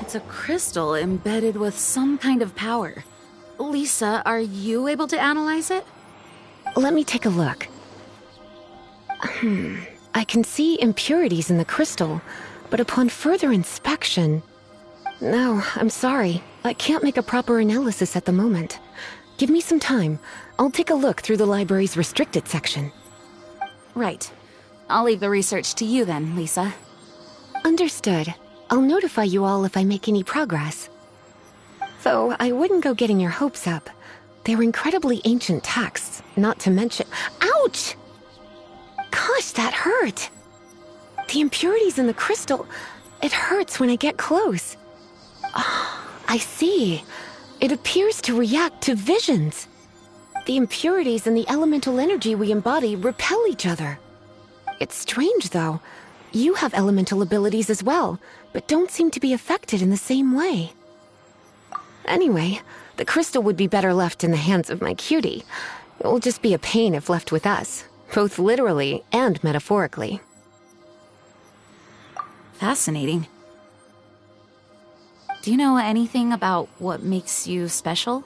It's a crystal embedded with some kind of power. Lisa, are you able to analyze it? Let me take a look. I can see impurities in the crystal, but upon further inspection... No, I'm sorry. I can't make a proper analysis at the moment. Give me some time. I'll take a look through the library's restricted section. Right. I'll leave the research to you then, Lisa. Understood. I'll notify you all if I make any progress. Though, I wouldn't go getting your hopes up. They're incredibly ancient texts, not to mention— Ouch! Gosh, that hurt! The impurities in the crystal— it hurts when I get close. I see. It appears to react to visions. The impurities and the elemental energy we embody repel each other. It's strange, though. You have elemental abilities as well, but don't seem to be affected in the same way. Anyway, the crystal would be better left in the hands of my cutie. It will just be a pain if left with us, both literally and metaphorically. Fascinating. Do you know anything about what makes you special?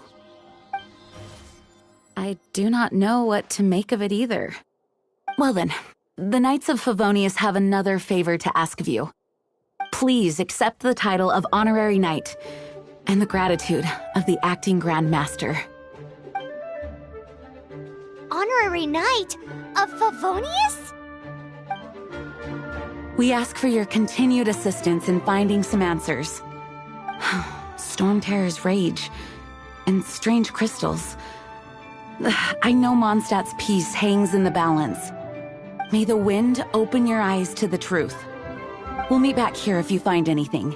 I do not know what to make of it either. Well then, the Knights of Favonius have another favor to ask of you. Please accept the title of Honorary Knight and the gratitude of the Acting Grand Master. Honorary Knight of Favonius? We ask for your continued assistance in finding some answers. Storm Terror's rage and strange crystals. I know Mondstadt's peace hangs in the balance. May the wind open your eyes to the truth. We'll meet back here if you find anything.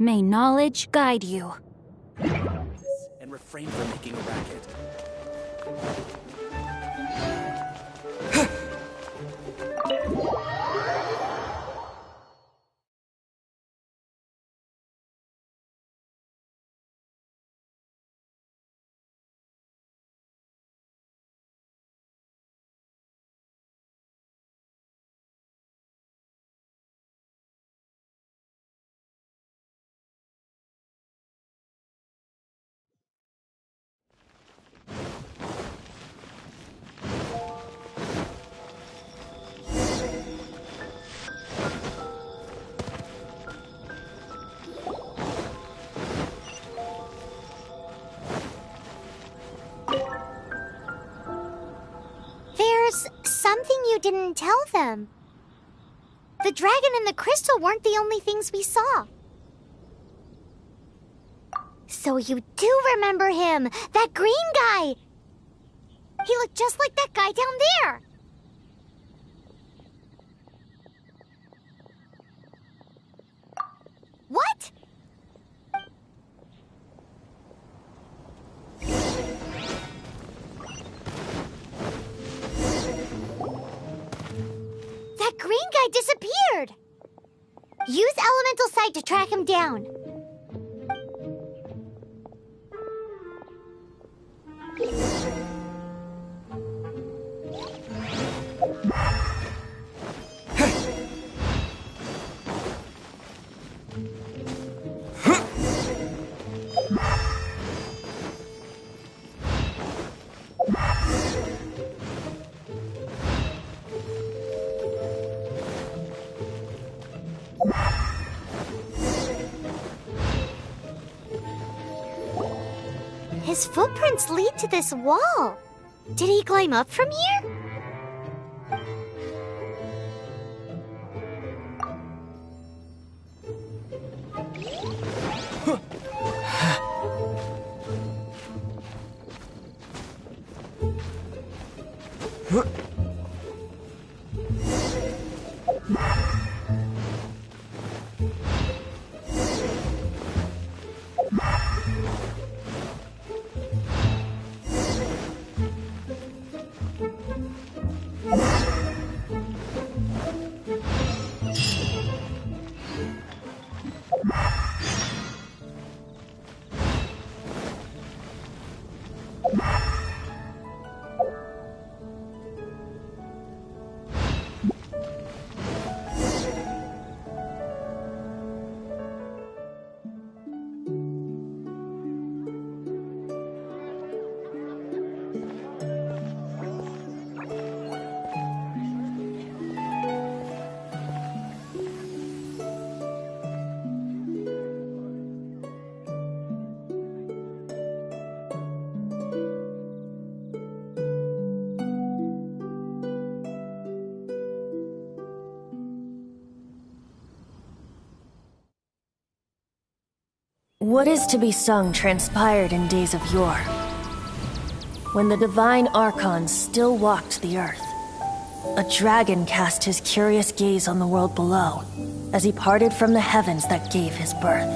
May knowledge guide you. And refrain from making a racket. There's something you didn't tell them. The dragon and the crystal weren't the only things we saw. So you do remember him, that green guy. He looked just like that guy down there. What? That green guy disappeared. Use elemental sight to track him down. His footprints lead to this wall. Did he climb up from here? What is to be sung transpired in days of yore, when the divine archons still walked the earth. A dragon cast his curious gaze on the world below, as he parted from the heavens that gave his birth.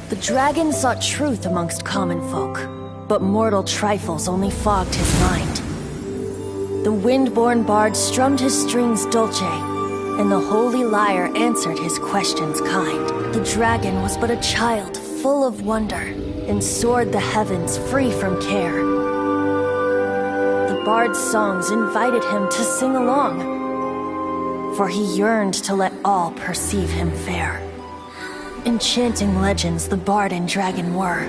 The dragon sought truth amongst common folk, but mortal trifles only fogged his mind. The wind-born bard strummed his strings dulce, and the holy lyre answered his questions kind. The dragon was but a child full of wonder, and soared the heavens free from care. The bard's songs invited him to sing along, for he yearned to let all perceive him fair. Enchanting legends the bard and dragon were,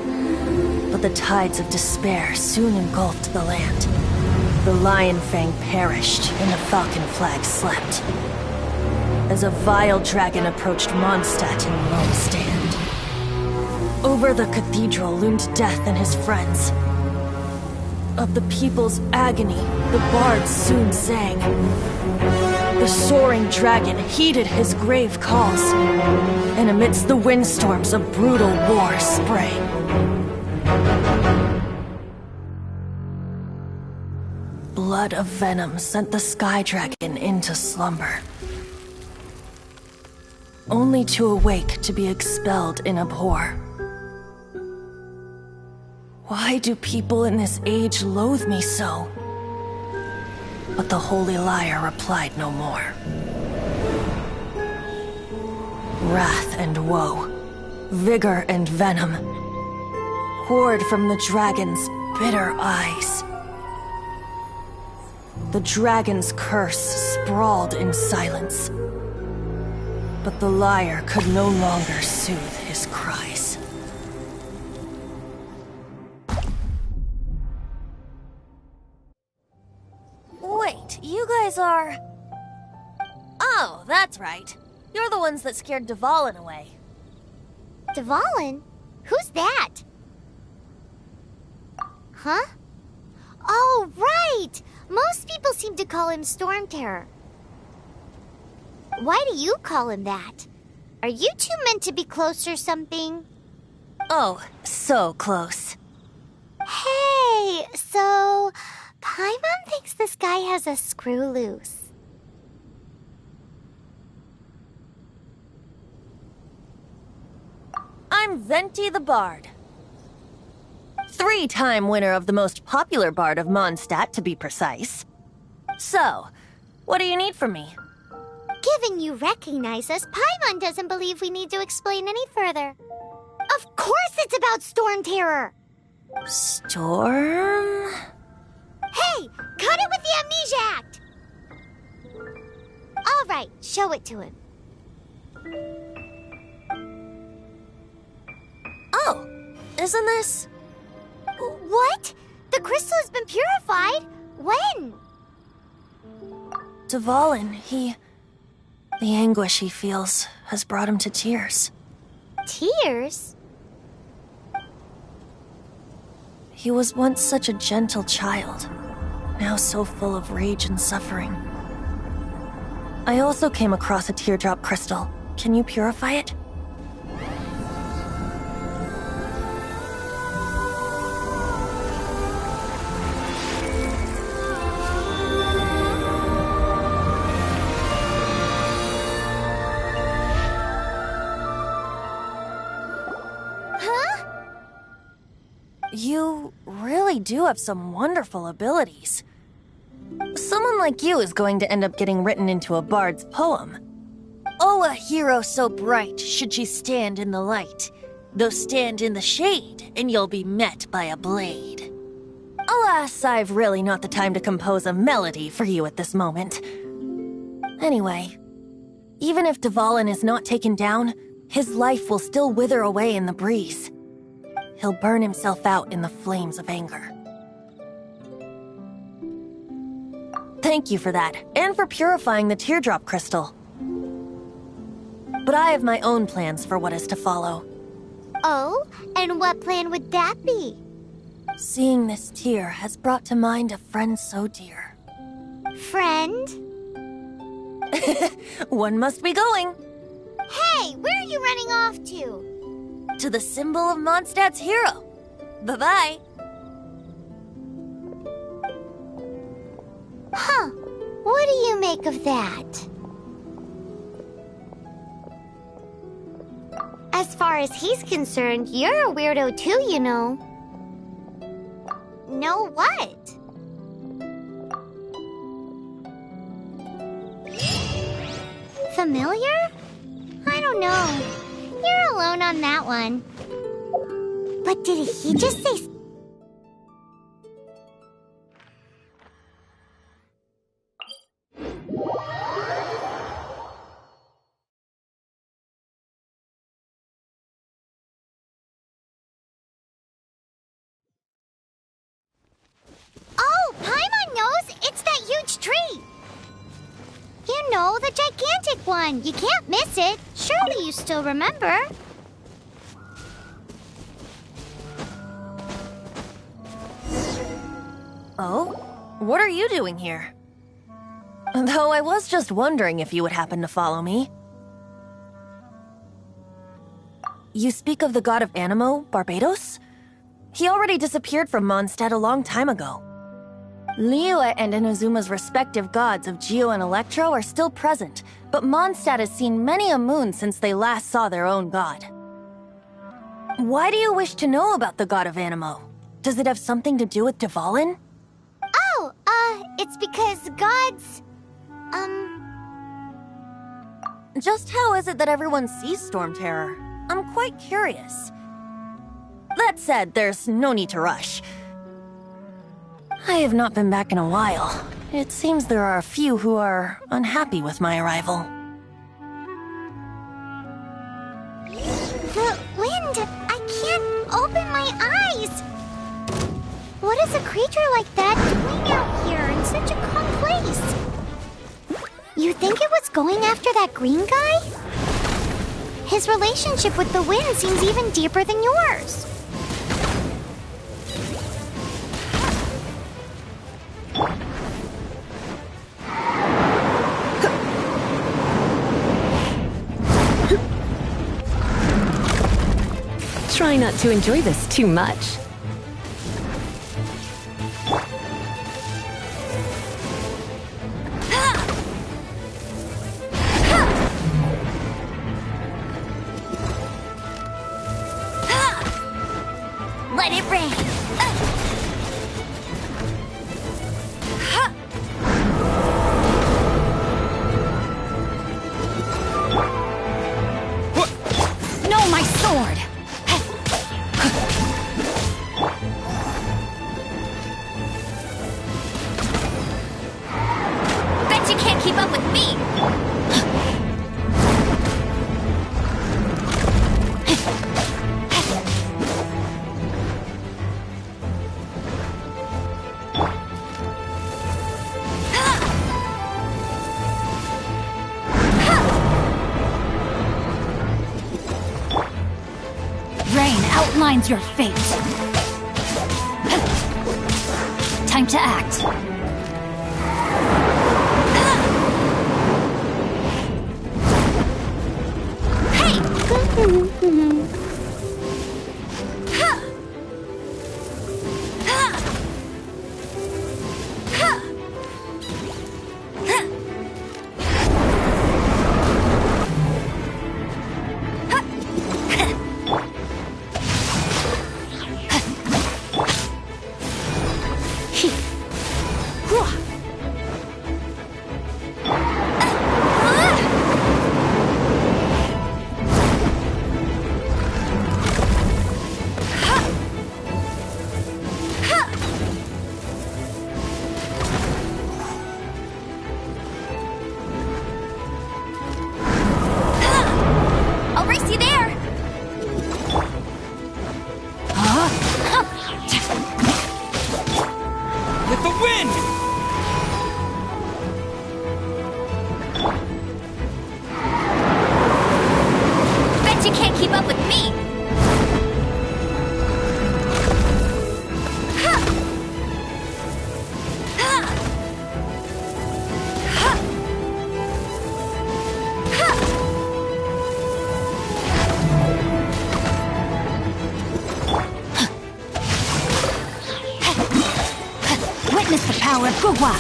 but the tides of despair soon engulfed the land. The lion fang perished, and the falcon flag slept, as a vile dragon approached Mondstadt in lone stand. Over the cathedral loomed death and his friends. Of the people's agony, the bards soon sang. The soaring dragon heeded his grave calls, and amidst the windstorms a brutal war sprang. Blood of venom sent the sky dragon into slumber. only to awake to be expelled in abhor. Why do people in this age loathe me so? But the holy liar replied no more. Wrath and woe, vigor and venom, poured from the dragon's bitter eyes. The dragon's curse sprawled in silence, but the liar could no longer soothe his cries. Wait, you guys are... Oh, that's right. You're the ones that scared Dvalin away. Dvalin? Who's that? Huh? Oh, right! Most people seem to call him Storm Terror. Why do you call him that? Are you two meant to be close or something? Oh, so close. Hey, so... Paimon thinks this guy has a screw loose. I'm Venti the Bard. 3-time winner of the most popular bard of Mondstadt, to be precise. So, what do you need from me? Given you recognize us, Paimon doesn't believe we need to explain any further. Of course it's about Storm Terror! Storm? Hey! Cut it with the Amnesia Act! Alright, show it to him. Oh, isn't this... What? The crystal has been purified? When? Dvalin, the anguish he feels has brought him to tears. Tears? He was once such a gentle child, now so full of rage and suffering. I also came across a teardrop crystal. Can you purify it? You really do have some wonderful abilities. Someone like you is going to end up getting written into a bard's poem. Oh, a hero so bright should she stand in the light, though stand in the shade, and you'll be met by a blade. Alas, I've really not the time to compose a melody for you at this moment. Anyway, even if Dvalin is not taken down, his life will still wither away in the breeze. He'll burn himself out in the flames of anger. Thank you for that, and for purifying the teardrop crystal. But I have my own plans for what is to follow. Oh, and what plan would that be? Seeing this tear has brought to mind a friend so dear. Friend? One must be going. Hey, where are you running off to? To the symbol of Mondstadt's hero. Bye-bye. Huh. What do you make of that? As far as he's concerned, you're a weirdo too, you know. Know what? Familiar? I don't know. You're alone on that one. But did he just say... Oh, Paimon knows! It's that huge tree! You know, the gigantic one. You can't miss it. Surely you still remember. Oh? What are you doing here? Though I was just wondering if you would happen to follow me. You speak of the god of Animo, Barbados? He already disappeared from Mondstadt a long time ago. Liyue and Inazuma's respective gods of Geo and Electro are still present, but Mondstadt has seen many a moon since they last saw their own god. Why do you wish to know about the god of Animo? Does it have something to do with Dvalin? Oh, it's because gods... Just how is it that everyone sees Storm Terror? I'm quite curious. That said, there's no need to rush. I have not been back in a while. It seems there are a few who are unhappy with my arrival. The wind! I can't open my eyes! What is a creature like that doing out here in such a calm place? You think it was going after that green guy? His relationship with the wind seems even deeper than yours. Try not to enjoy this too much. Let it rain! No, my sword! Bet you can't keep up with me! Rain outlines your fate. Time to act. I'll race you there! With the wind! Bet you can't keep up with me! Witness the power of Gugwa!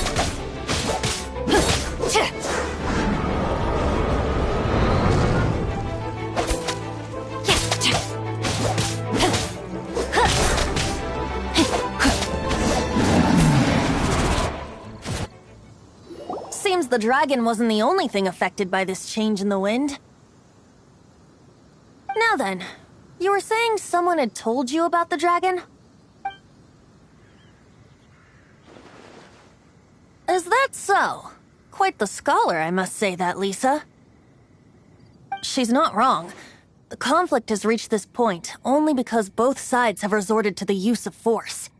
Seems the dragon wasn't the only thing affected by this change in the wind. Now then, you were saying someone had told you about the dragon? Is that so? Quite the scholar, I must say that, Lisa. She's not wrong. The conflict has reached this point only because both sides have resorted to the use of force.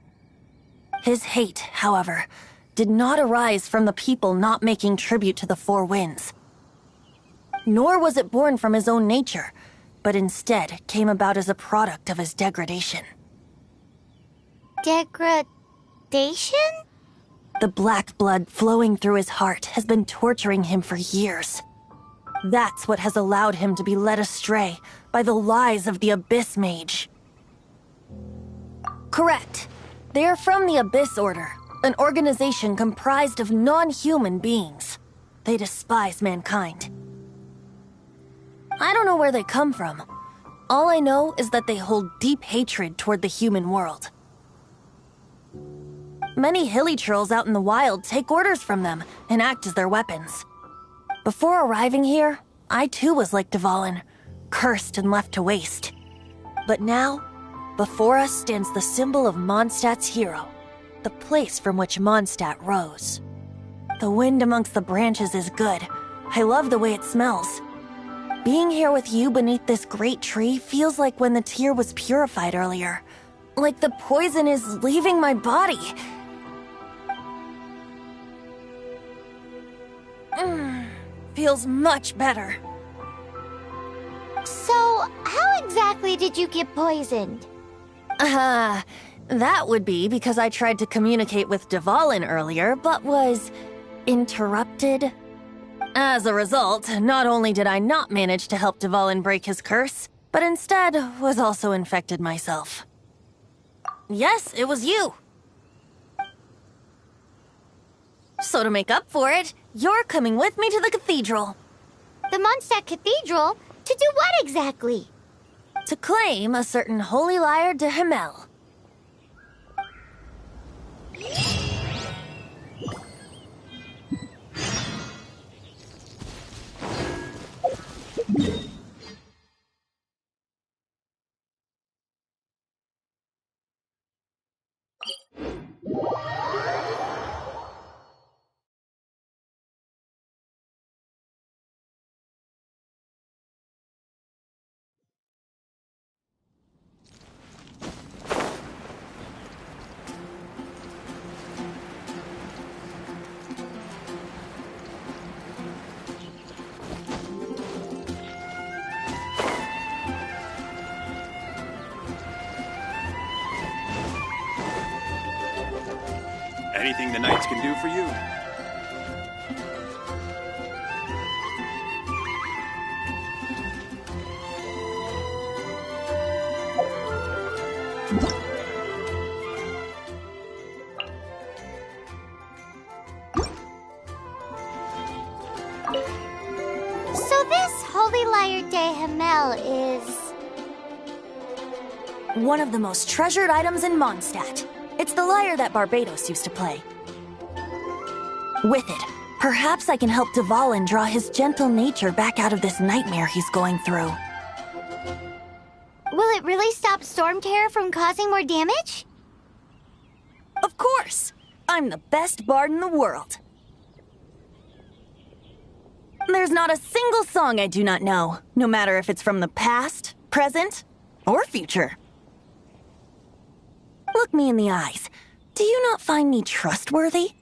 His hate, however, did not arise from the people not making tribute to the Four Winds. Nor was it born from his own nature, but instead came about as a product of his degradation. Degradation? The black blood flowing through his heart has been torturing him for years. That's what has allowed him to be led astray by the lies of the Abyss Mage. Correct. They are from the Abyss Order, An organization comprised of non-human beings. They despise mankind. I don't know where they come from. All I know is that they hold deep hatred toward the human world. Many hilly trolls out in the wild take orders from them and act as their weapons. Before arriving here, I too was like Dvalin, cursed and left to waste. But now, before us stands the symbol of Mondstadt's hero, the place from which Mondstadt rose. The wind amongst the branches is good. I love the way it smells. Being here with you beneath this great tree feels like when the tear was purified earlier. Like the poison is leaving my body. Feels much better. So, how exactly did you get poisoned? That would be because I tried to communicate with Dvalin earlier, but was interrupted. As a result, not only did I not manage to help Dvalin break his curse, but instead was also infected myself. Yes, it was you. So to make up for it, you're coming with me to the cathedral. The Mondstadt Cathedral? To do what exactly? To claim a certain holy lyre de Himmel. Anything the knights can do for you? So this holy lyre de Himmel is... one of the most treasured items in Mondstadt. It's the lyre that Barbados used to play. With it, perhaps I can help Dvalin draw his gentle nature back out of this nightmare he's going through. Will it really stop Storm Terror from causing more damage? Of course! I'm the best bard in the world. There's not a single song I do not know, no matter if it's from the past, present, or future. Look me in the eyes. Do you not find me trustworthy?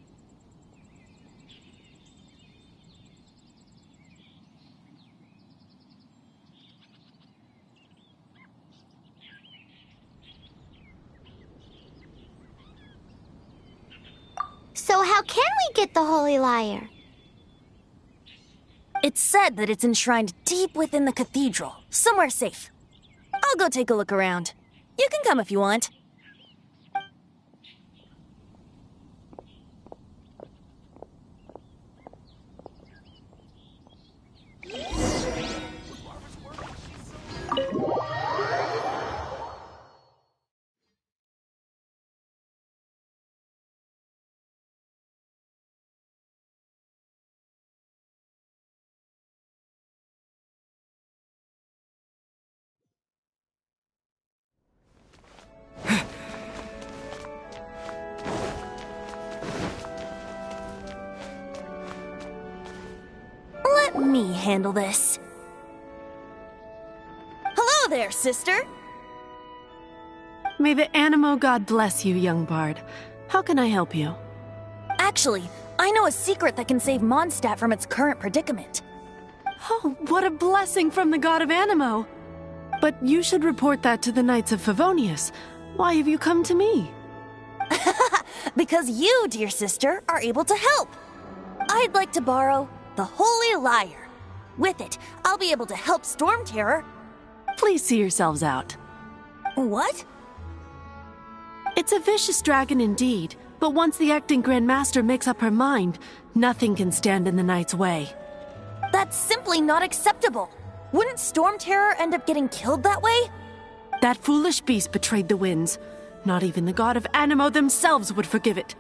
So how can we get the holy lyre? It's said that it's enshrined deep within the cathedral, somewhere safe. I'll go take a look around. You can come if you want. Let me handle this. Hello there, sister! May the Animo God bless you, young bard. How can I help you? Actually, I know a secret that can save Mondstadt from its current predicament. Oh, what a blessing from the God of Animo! But you should report that to the Knights of Favonius. Why have you come to me? Because you, dear sister, are able to help. I'd like to borrow the Holy Lyre. With it, I'll be able to help Storm Terror. Please see yourselves out. What? It's a vicious dragon indeed, But once the acting Grand Master makes up her mind, nothing can stand in the Knight's way. That's simply not acceptable. Wouldn't Storm Terror end up getting killed that way? That foolish beast betrayed the winds. Not even the god of Anemo themselves would forgive it.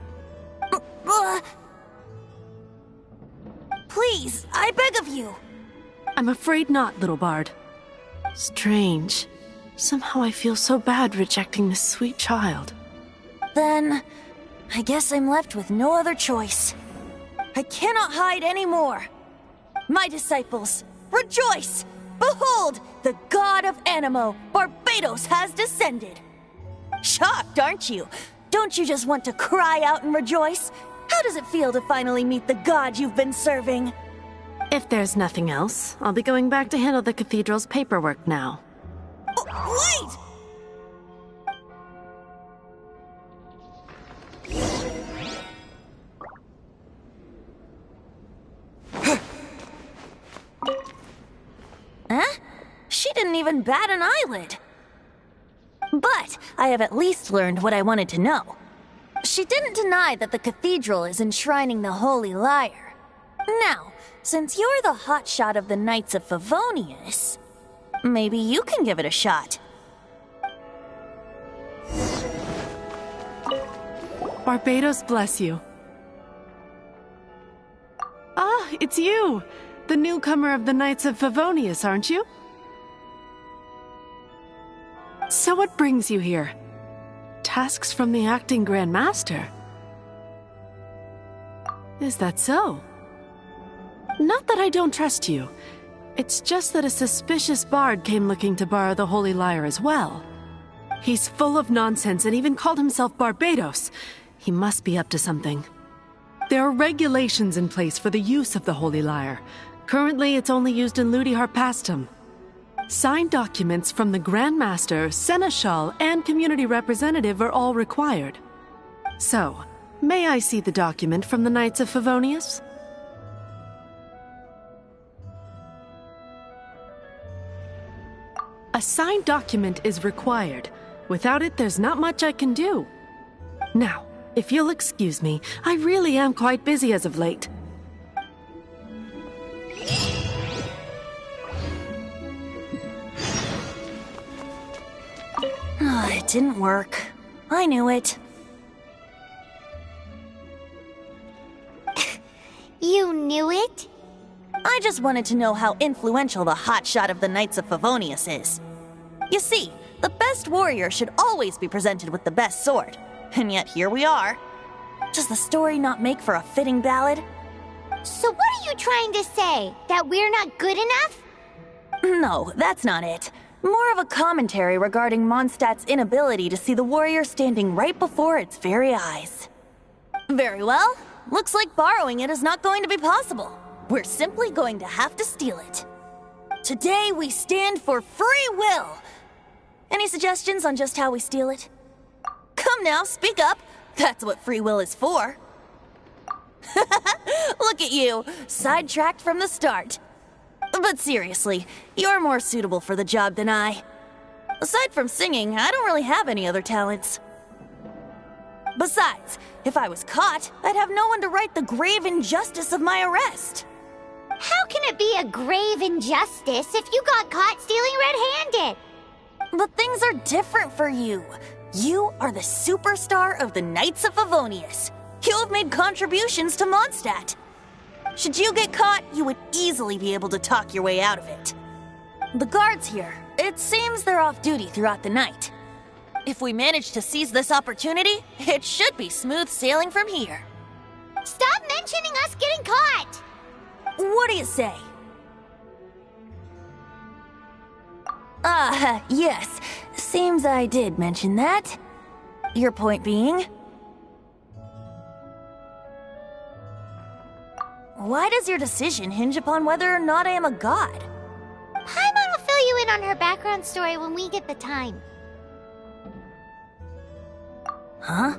Please, I beg of you. I'm afraid not, little bard. Strange. Somehow I feel so bad rejecting this sweet child. Then, I guess I'm left with no other choice. I cannot hide anymore. My disciples, rejoice! Behold, the god of Anemo, Barbados, has descended. Shocked, aren't you? Don't you just want to cry out and rejoice? How does it feel to finally meet the god you've been serving? If there's nothing else, I'll be going back to handle the cathedral's paperwork now. Wait! Huh? She didn't even bat an eyelid. But I have at least learned what I wanted to know. She didn't deny that the cathedral is enshrining the Holy Lyre. Now, since you're the hotshot of the Knights of Favonius, maybe you can give it a shot. Barbados bless you. Ah, it's you! The newcomer of the Knights of Favonius, aren't you? So what brings you here? Tasks from the acting Grand Master? Is that so? Not that I don't trust you. It's just that a suspicious bard came looking to borrow the Holy Lyre as well. He's full of nonsense and even called himself Barbados. He must be up to something. There are regulations in place for the use of the Holy Lyre. Currently, it's only used in Ludi Harpastum. Signed documents from the Grand Master, Seneschal, and community representative are all required. So, may I see the document from the Knights of Favonius? A signed document is required. Without it, there's not much I can do. Now, if you'll excuse me, I really am quite busy as of late. It didn't work. I knew it. You knew it? I just wanted to know how influential the hotshot of the Knights of Favonius is. You see, the best warrior should always be presented with the best sword. And yet here we are. Does the story not make for a fitting ballad? So what are you trying to say? That we're not good enough? No, that's not it. More of a commentary regarding Mondstadt's inability to see the warrior standing right before its very eyes. Very well. Looks like borrowing it is not going to be possible. We're simply going to have to steal it. Today we stand for free will. Any suggestions on just how we steal it? Come now, speak up. That's what free will is for. Look at you, sidetracked from the start. But seriously, you're more suitable for the job than I. Aside from singing, I don't really have any other talents. Besides, if I was caught, I'd have no one to right the grave injustice of my arrest. How can it be a grave injustice if you got caught stealing red-handed? But things are different for you. You are the superstar of the Knights of Favonius. You have made contributions to Mondstadt. Should you get caught, you would easily be able to talk your way out of it. The guards here, it seems they're off duty throughout the night. If we manage to seize this opportunity, it should be smooth sailing from here. Stop mentioning us getting caught! What do you say? Yes. Seems I did mention that. Your point being? Why does your decision hinge upon whether or not I am a god? Paimon will fill you in on her background story when we get the time. Huh?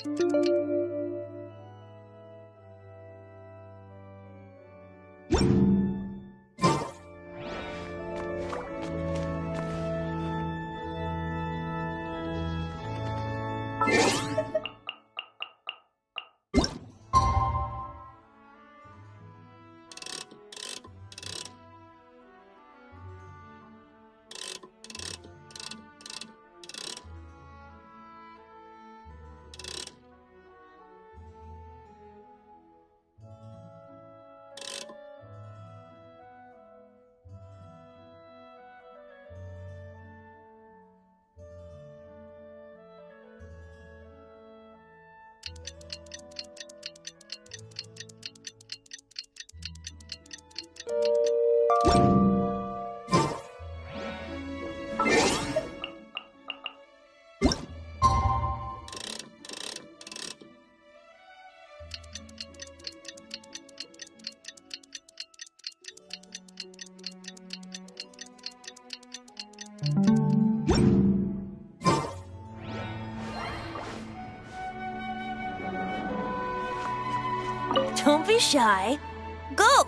Don't be shy. Go!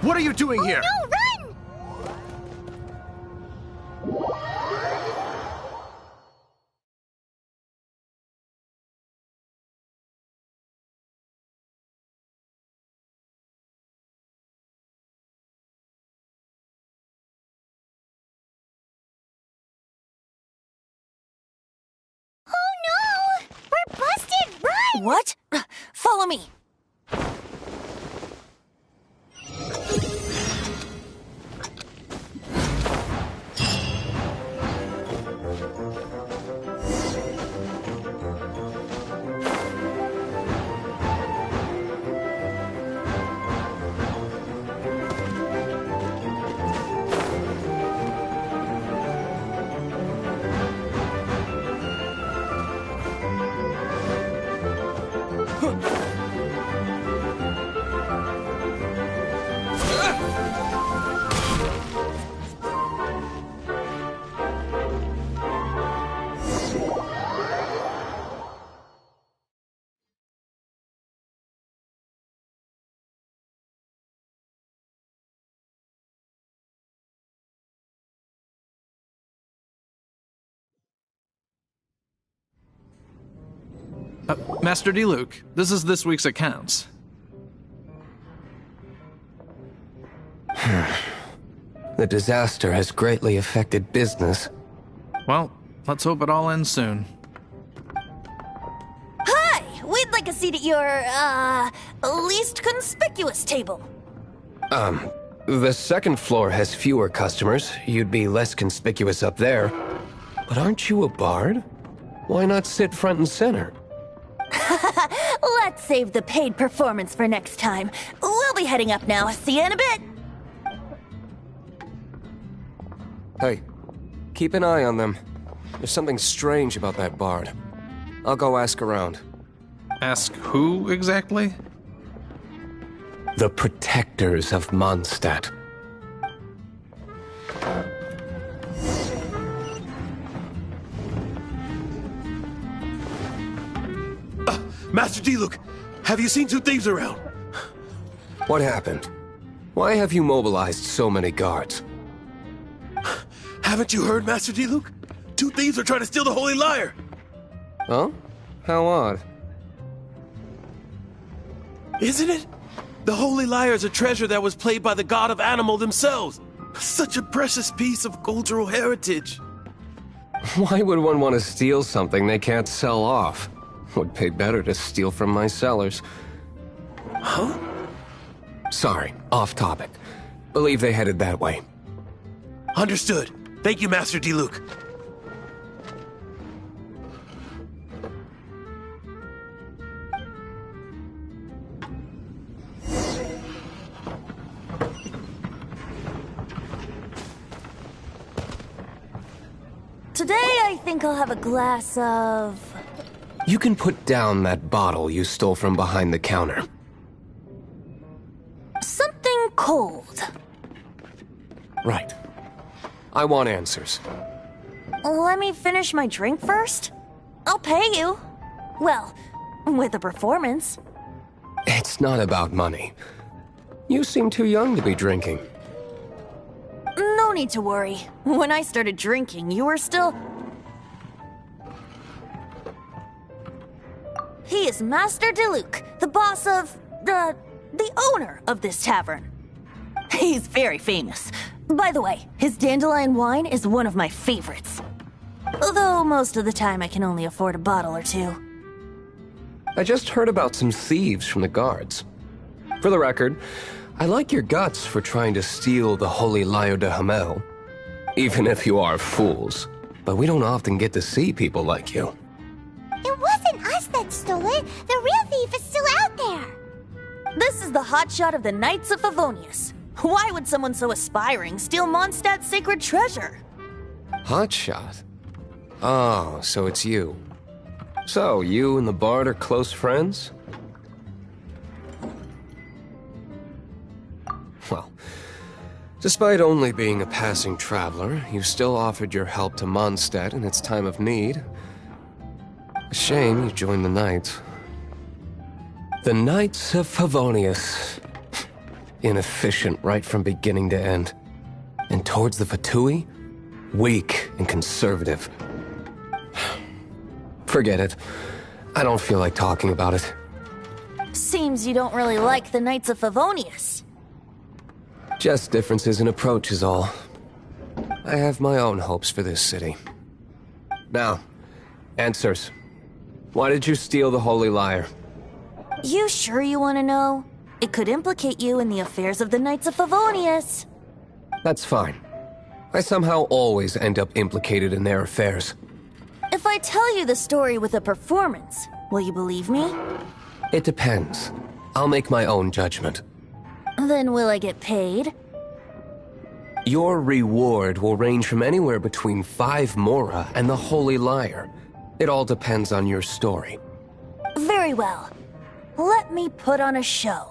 What are you doing here? No, run! Oh no! We're busted! Run! What? Follow me. Master Diluc, this is this week's accounts. The disaster has greatly affected business. Well, let's hope it all ends soon. Hi! We'd like a seat at your, least conspicuous table. The second floor has fewer customers. You'd be less conspicuous up there. But aren't you a bard? Why not sit front and center? Let's save the paid performance for next time. We'll be heading up now. See you in a bit. Hey, keep an eye on them. There's something strange about that bard. I'll go ask around. Ask who exactly? The protectors of Mondstadt. Master Diluc, have you seen two thieves around? What happened? Why have you mobilized so many guards? Haven't you heard, Master Diluc? Two thieves are trying to steal the Holy Lyre! Huh? How odd. Isn't it? The Holy Lyre is a treasure that was played by the god of animal themselves. Such a precious piece of cultural heritage. Why would one want to steal something they can't sell off? Would pay better to steal from my sellers. Huh? Sorry, off topic. Believe they headed that way. Understood. Thank you, Master Diluc. Today, I think I'll have a glass of... You can put down that bottle you stole from behind the counter. something cold. Right. I want answers. Let me finish my drink first. I'll pay you. Well, with a performance. It's not about money. You seem too young to be drinking. No need to worry. When I started drinking, you were still... He is Master Diluc, the boss of... the owner of this tavern. He's very famous. By the way, his dandelion wine is one of my favorites. Although most of the time I can only afford a bottle or two. I just heard about some thieves from the guards. For the record, I like your guts for trying to steal the Holy Lyre de Hamel. Even if you are fools. But we don't often get to see people like you. It wasn't us that stole it. The real thief is still out there. This is the hotshot of the Knights of Favonius. Why would someone so aspiring steal Mondstadt's sacred treasure? Hotshot? Oh, so it's you. So, you and the Bard are close friends? Well, despite only being a passing traveler, you still offered your help to Mondstadt in its time of need. A shame you joined the Knights. The Knights of Favonius. inefficient right from beginning to end. And towards the Fatui, weak and conservative. Forget it. I don't feel like talking about it. Seems you don't really like the Knights of Favonius. Just differences in approach is all. I have my own hopes for this city. Now, answers. Why did you steal the Holy Lyre? You sure you want to know? It could implicate you in the affairs of the Knights of Favonius. That's fine. I somehow always end up implicated in their affairs. If I tell you the story with a performance, will you believe me? It depends. I'll make my own judgment. Then will I get paid? Your reward will range from anywhere between 5 Mora and the Holy Lyre. It all depends on your story. Very well. Let me put on a show.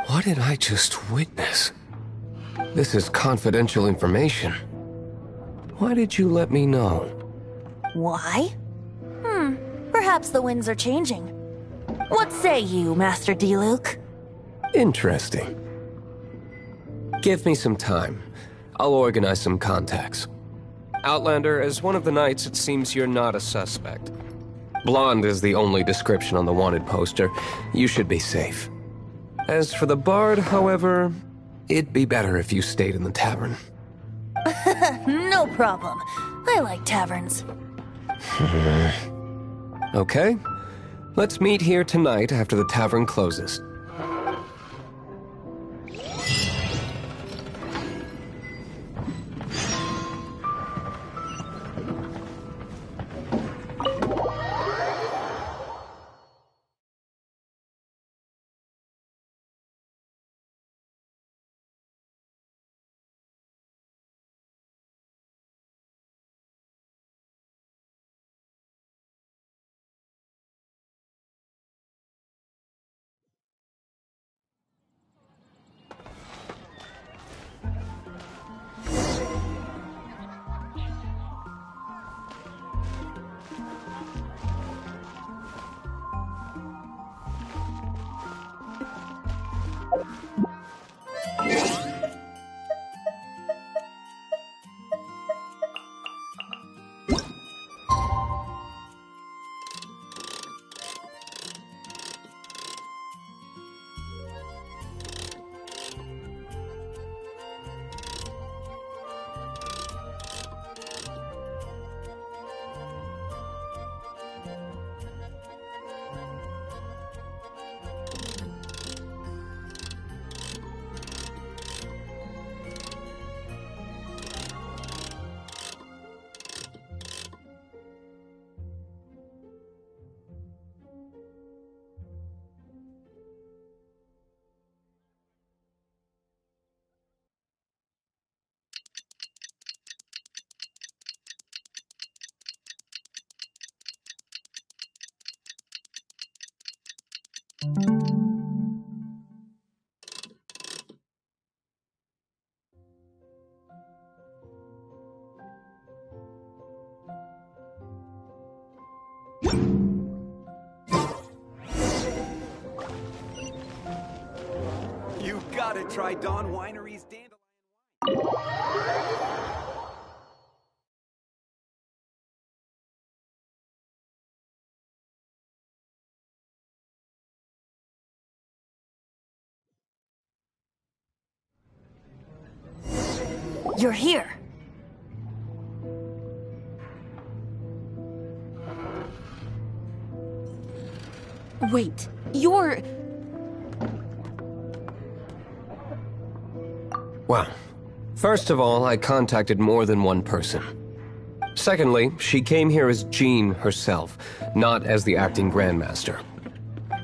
What did I just witness? This is confidential information. Why did you let me know? Why? Perhaps the winds are changing. What say you, Master Diluc? Interesting. Give me some time. I'll organize some contacts. Outlander, as one of the knights, it seems you're not a suspect. Blonde is the only description on the wanted poster. You should be safe. As for the bard, however, it'd be better if you stayed in the tavern. No problem. I like taverns. Okay. Let's meet here tonight after the tavern closes. You gotta try Dawn Winery's dandelion wine. You're here. Wait, you're... Well, first of all, I contacted more than one person. Secondly, she came here as Jean herself, not as the acting Grandmaster.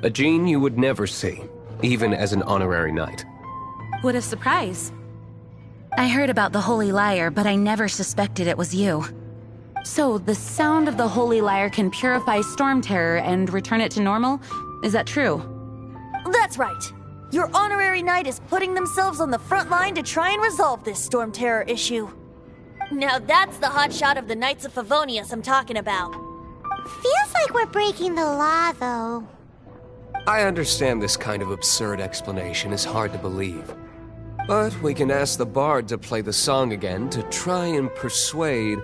A Jean you would never see, even as an honorary knight. What a surprise. I heard about the Holy Lyre, but I never suspected it was you. So, the sound of the Holy Lyre can purify Storm Terror and return it to normal? Is that true? That's right. Your honorary knight is putting themselves on the front line to try and resolve this storm terror issue. Now that's the hotshot of the Knights of Favonius I'm talking about. Feels like we're breaking the law, though. I understand this kind of absurd explanation is hard to believe. But we can ask the bard to play the song again to try and persuade...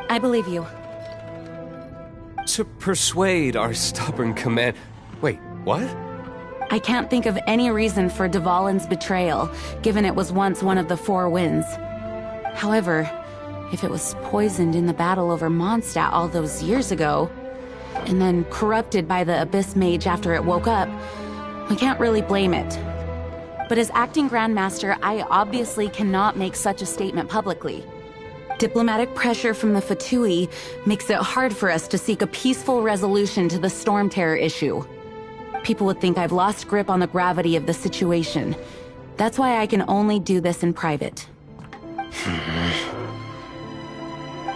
I believe you. To persuade our stubborn command... Wait, what? I can't think of any reason for Dvalin's betrayal, given it was once one of the Four Winds. However, if it was poisoned in the battle over Mondstadt all those years ago, and then corrupted by the Abyss Mage after it woke up, we can't really blame it. But as acting Grandmaster, I obviously cannot make such a statement publicly. Diplomatic pressure from the Fatui makes it hard for us to seek a peaceful resolution to the storm terror issue. People would think I've lost grip on the gravity of the situation. That's why I can only do this in private.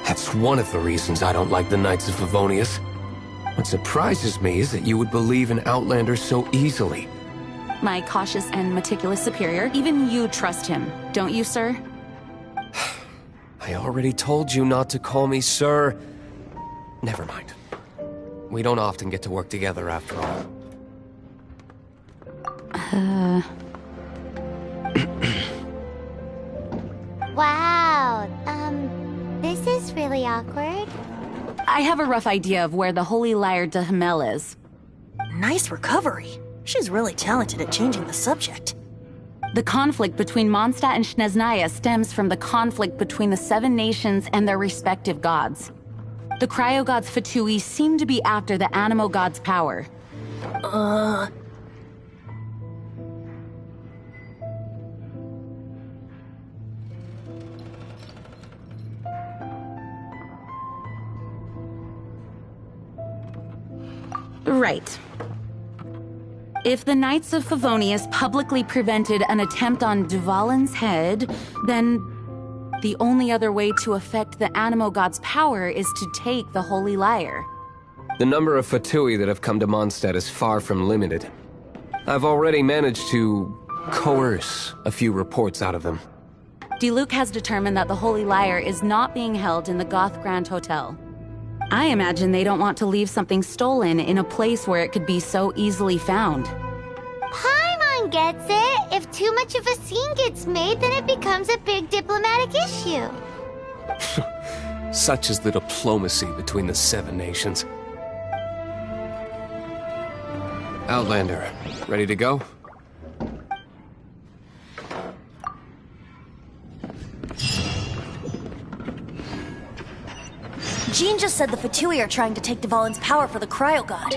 That's one of the reasons I don't like the Knights of Favonius. What surprises me is that you would believe in Outlanders so easily. My cautious and meticulous superior, even you trust him, don't you, sir? I already told you not to call me sir. Never mind. We don't often get to work together after all. Wow, this is really awkward. I have a rough idea of where the Holy Lyre de Hamel is. Nice recovery. She's really talented at changing the subject. The conflict between Mondstadt and Snezhnaya stems from the conflict between the Seven Nations and their respective gods. The cryo-gods Fatui seem to be after the Animo god's power. Right. If the Knights of Favonius publicly prevented an attempt on Dvalin's head, then the only other way to affect the Animo god's power is to take the Holy Lyre. The number of Fatui that have come to Mondstadt is far from limited. I've already managed to coerce a few reports out of them. Diluc has determined that the Holy Lyre is not being held in the Goth Grand Hotel. I imagine they don't want to leave something stolen in a place where it could be so easily found. Paimon gets it. If too much of a scene gets made, then it becomes a big diplomatic issue. Such is the diplomacy between the Seven Nations. Outlander, ready to go? Jean just said the Fatui are trying to take Dvalin's power for the Cryo God.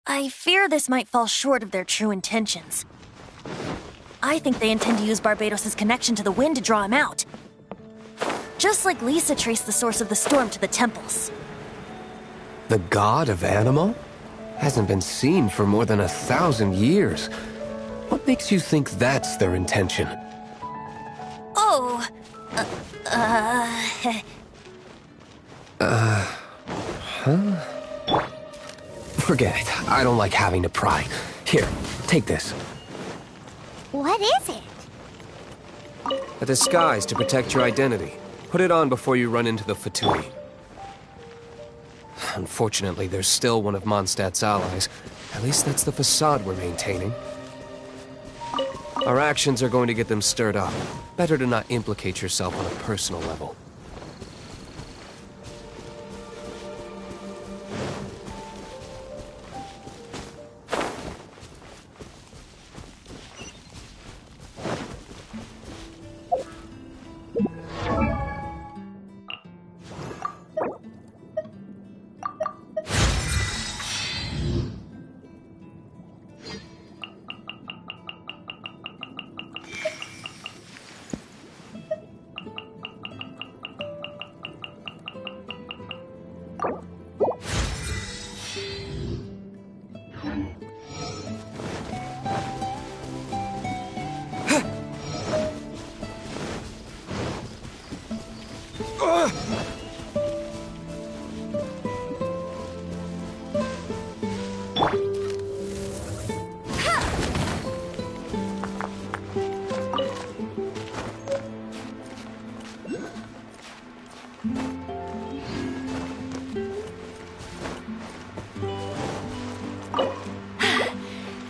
I fear this might fall short of their true intentions. I think they intend to use Barbados' connection to the wind to draw him out. Just like Lisa traced the source of the storm to the temples. The god of Animo? Hasn't been seen for more than 1,000 years. What makes you think that's their intention? Oh, Forget it. I don't like having to pry. Here, take this. What is it? A disguise to protect your identity. Put it on before you run into the Fatui. Unfortunately, there's still one of Mondstadt's allies. At least that's the facade we're maintaining. Our actions are going to get them stirred up. Better to not implicate yourself on a personal level.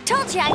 Told ya!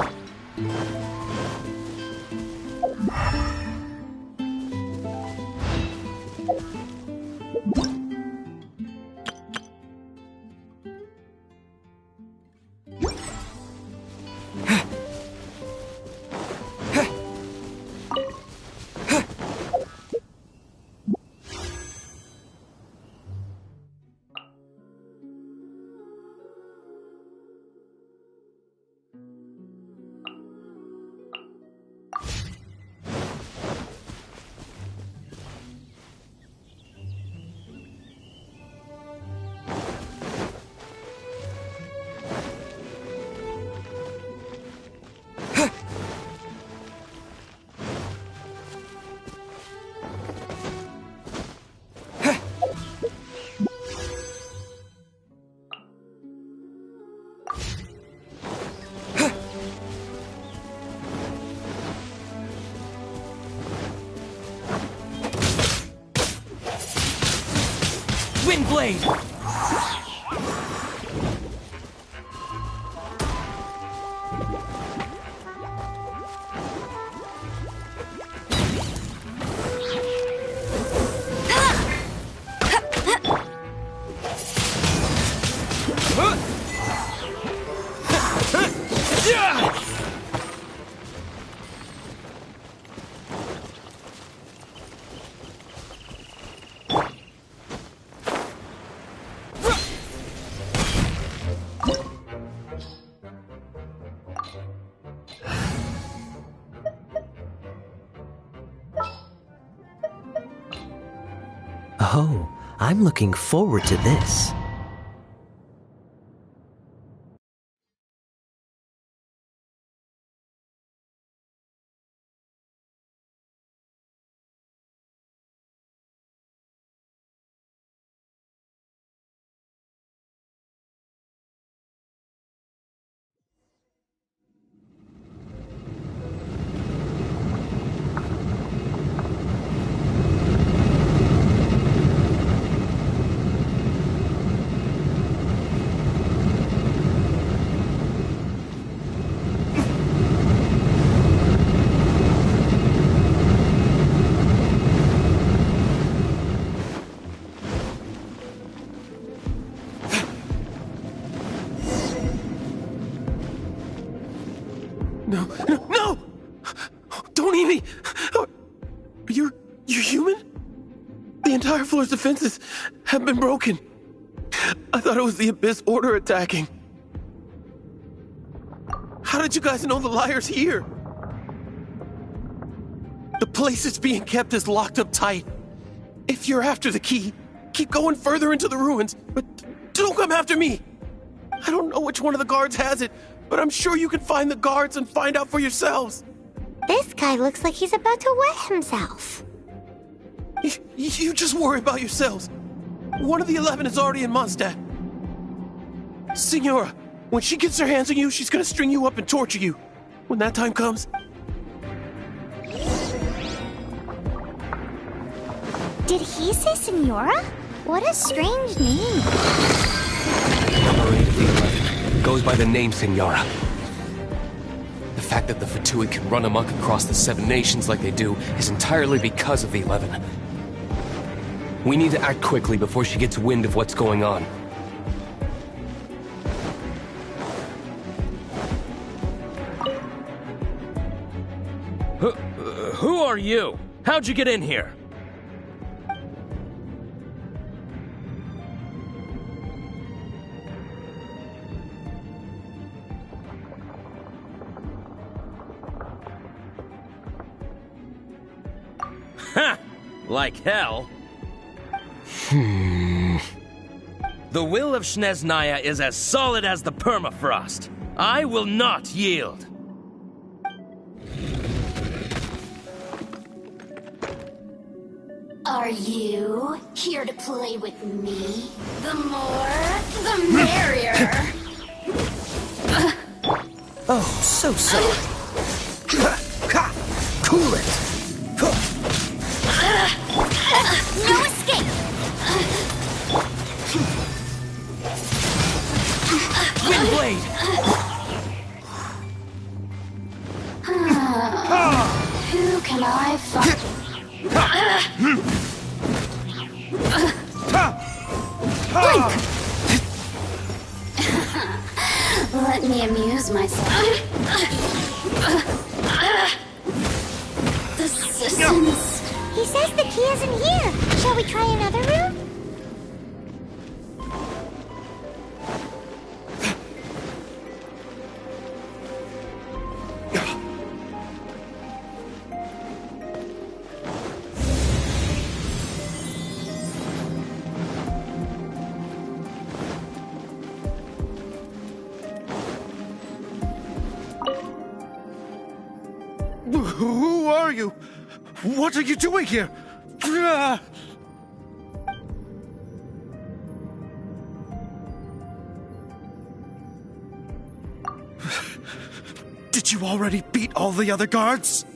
Windblade! Oh, I'm looking forward to this. No! Don't eat me! You're human? The entire floor's defenses have been broken. I thought it was the Abyss Order attacking. How did you guys know the liar's here? The place it's being kept is locked up tight. If you're after the key, keep going further into the ruins, but don't come after me. I don't know which one of the guards has it, but I'm sure you can find the guards and find out for yourselves. This guy looks like he's about to wet himself. You just worry about yourselves. One of the 11 is already in Mondstadt. Signora, when she gets her hands on you, she's gonna string you up and torture you. When that time comes... Did he say Senora? What a strange name. Number 8 of the 11 goes by the name Senora. The fact that the Fatui can run amok across the 7 nations like they do is entirely because of the 11. We need to act quickly before she gets wind of what's going on. Who are you? How'd you get in here? Ha! Like hell. The will of Snezhnaya is as solid as the permafrost. I will not yield. Are you here to play with me? The more, the merrier. Oh, so sorry. Cool it. No escape! Windblade! Who can I fight? Let me amuse myself. The systems. He says the key isn't here. Shall we try another room? Who are you? What are you doing here? Did you already beat all the other guards?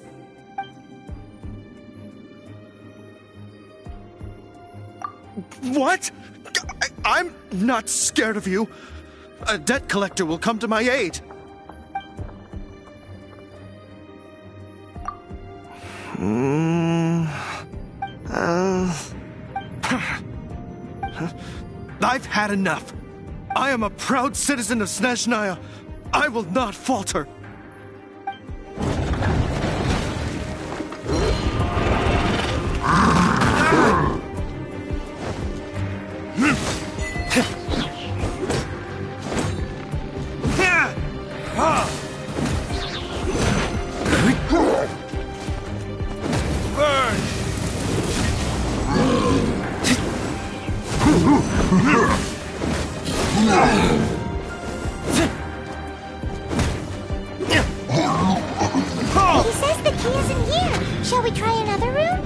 What? I'm not scared of you. A debt collector will come to my aid. I've had enough. I am a proud citizen of Snezhnaya. I will not falter. He says the key isn't here. Shall we try another room?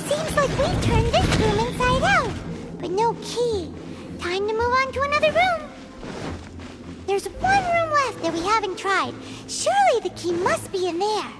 Seems like we've turned this room inside out, but no key. Time to move on to another room. There's one room left that we haven't tried. Surely the key must be in there.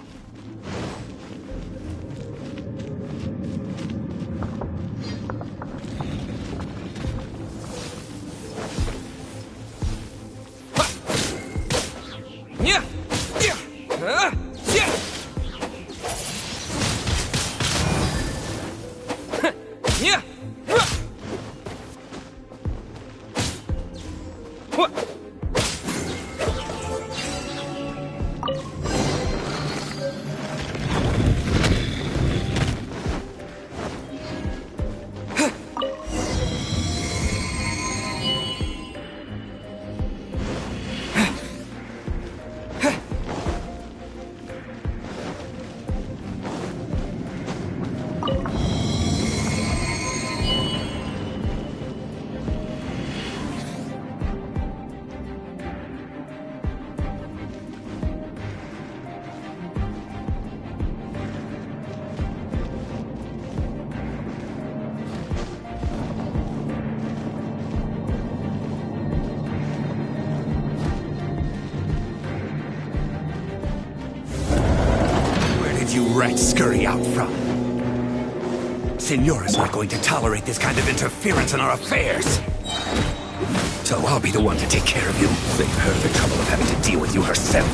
You rats scurry out from? Signora's not going to tolerate this kind of interference in our affairs. So I'll be the one to take care of you. Save her the trouble of having to deal with you herself.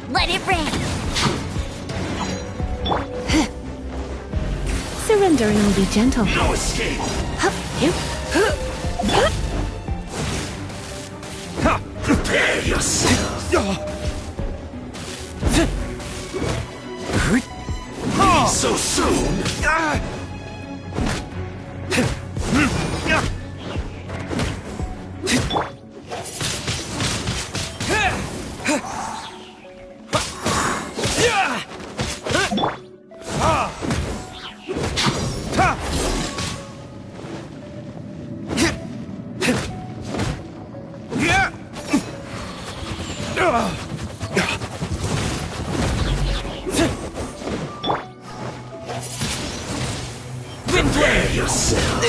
Let it rain. Surrender and be gentle. No escape. yourself. So soon? Prepare yourself.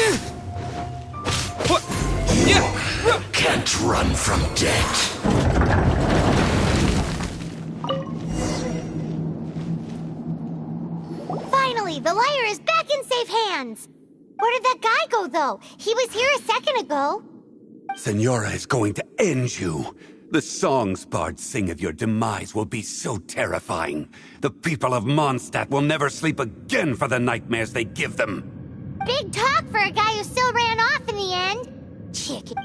You can't run from death. Finally, the lyre is back in safe hands. Where did that guy go, though? He was here a second ago. Senora is going to end you. The songs bards sing of your demise will be so terrifying. The people of Mondstadt will never sleep again for the nightmares they give them. Big talk for a guy who still ran off in the end. Chicken.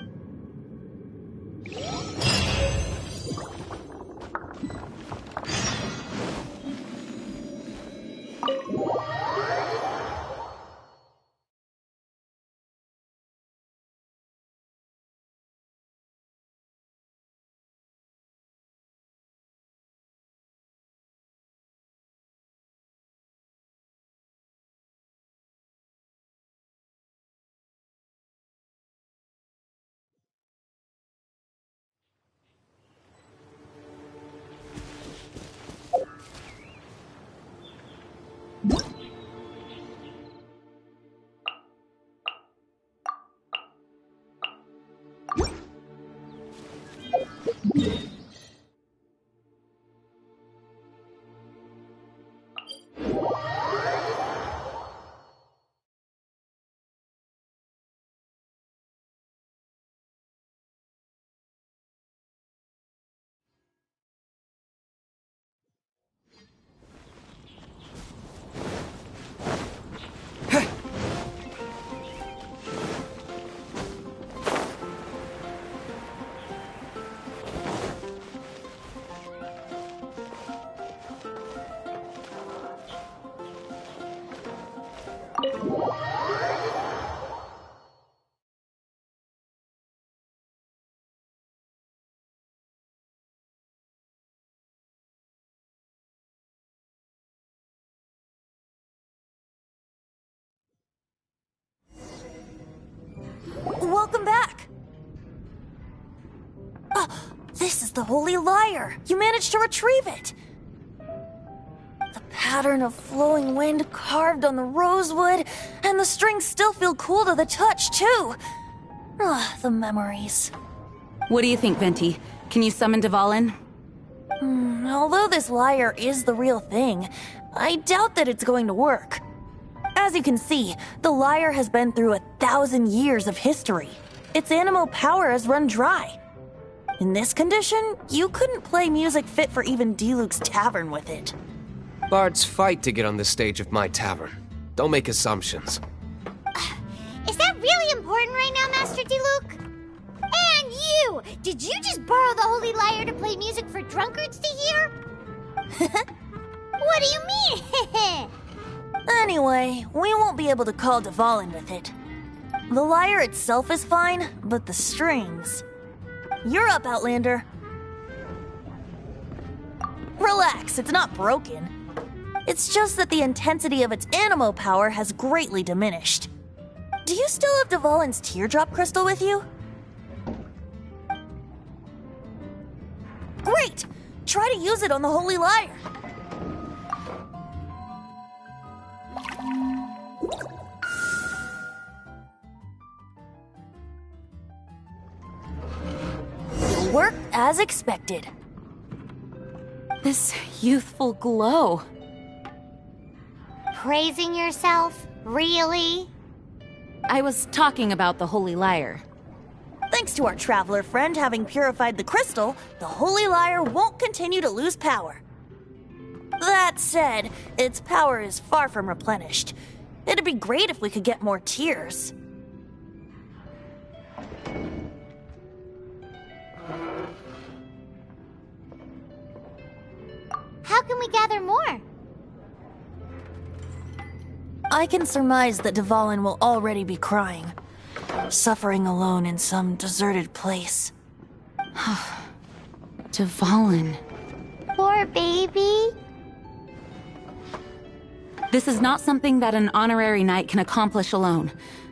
Welcome back! This is the Holy Lyre! You managed to retrieve it! The pattern of flowing wind carved on the rosewood, and the strings still feel cool to the touch, too! The memories. What do you think, Venti? Can you summon Dvalin? Although this lyre is the real thing, I doubt that it's going to work. As you can see, the lyre has been through 1,000 years of history. Its animal power has run dry. In this condition, you couldn't play music fit for even Diluc's tavern with it. Bards fight to get on the stage of my tavern. Don't make assumptions. Is that really important right now, Master Diluc? And you! Did you just borrow the Holy Lyre to play music for drunkards to hear? What do you mean? Anyway, we won't be able to call Dvalin with it. The lyre itself is fine, but the strings... You're up, Outlander. Relax, it's not broken. It's just that the intensity of its animo power has greatly diminished. Do you still have Dvalin's teardrop crystal with you? Great! Try to use it on the Holy Lyre. It'll work as expected. This youthful glow. Praising yourself? Really? I was talking about the Holy Lyre. Thanks to our traveler friend having purified the crystal, the Holy Lyre won't continue to lose power. That said, its power is far from replenished. It'd be great if we could get more tears. can we gather more? I can surmise that Dvalin will already be crying, suffering alone in some deserted place. Dvalin. Poor baby. This is not something that an honorary knight can accomplish alone.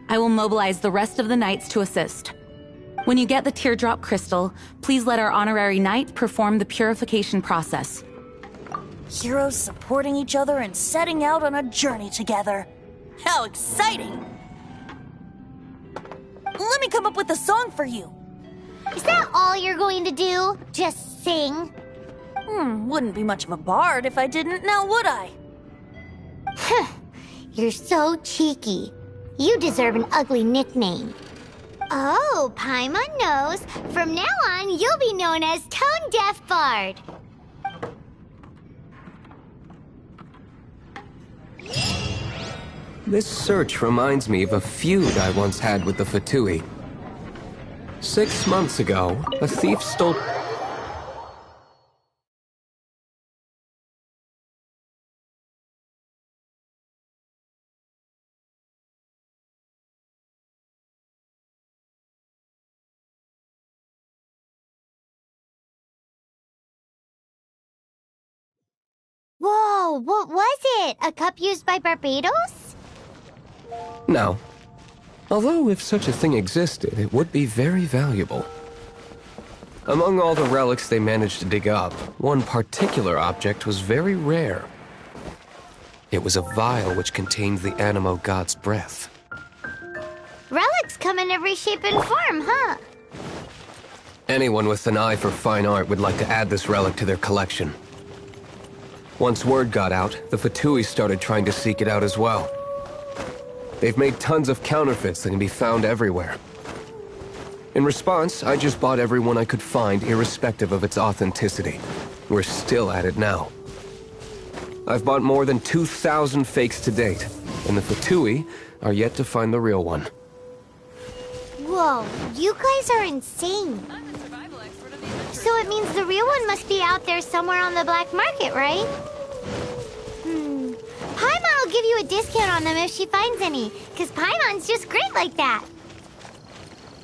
I will mobilize the rest of the knights to assist. When you get the teardrop crystal, please let our honorary knight perform the purification process. Heroes supporting each other and setting out on a journey together. How exciting! Let me come up with a song for you. Is that all you're going to do? Just sing? Wouldn't be much of a bard if I didn't, now would I? You're so cheeky. You deserve an ugly nickname. Oh, Paimon knows. From now on, you'll be known as Tone Deaf Bard. This search reminds me of a feud I once had with the Fatui. 6 months ago, a thief stole... Whoa, what was it? A cup used by Barbados? No. Although, if such a thing existed, it would be very valuable. Among all the relics they managed to dig up, one particular object was very rare. It was a vial which contained the Animo god's breath. Relics come in every shape and form, huh? Anyone with an eye for fine art would like to add this relic to their collection. Once word got out, the Fatui started trying to seek it out as well. They've made tons of counterfeits that can be found everywhere. In response, I just bought every one I could find, irrespective of its authenticity. We're still at it now. I've bought more than 2,000 fakes to date, and the Fatui are yet to find the real one. Whoa, you guys are insane. So it means the real one must be out there somewhere on the black market, right? Paimon will give you a discount on them if she finds any, because Paimon's just great like that.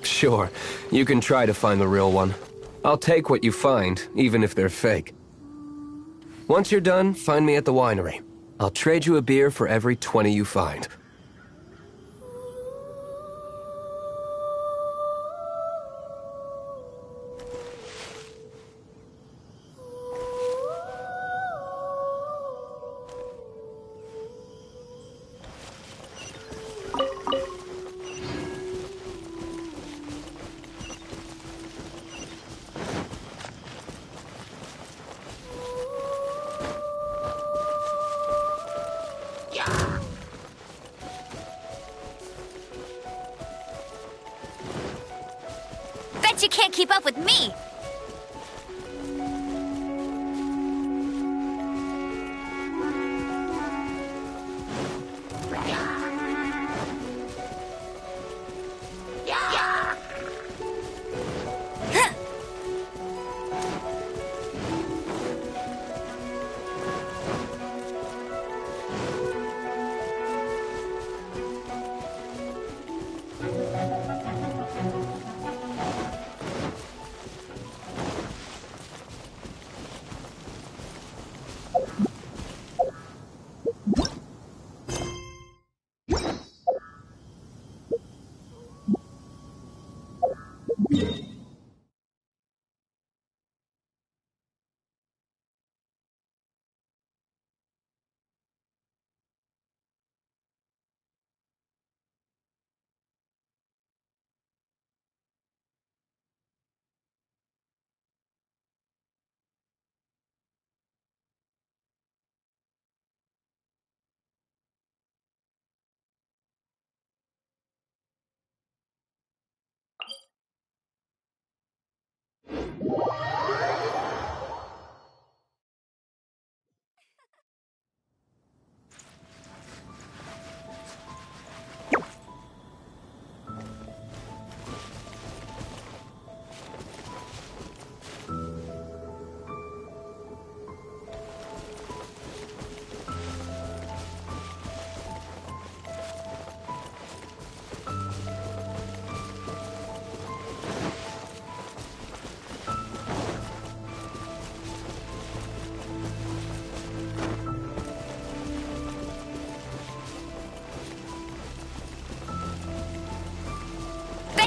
Sure, you can try to find the real one. I'll take what you find, even if they're fake. Once you're done, find me at the winery. I'll trade you a beer for every 20 you find. Bet you can't keep up with me!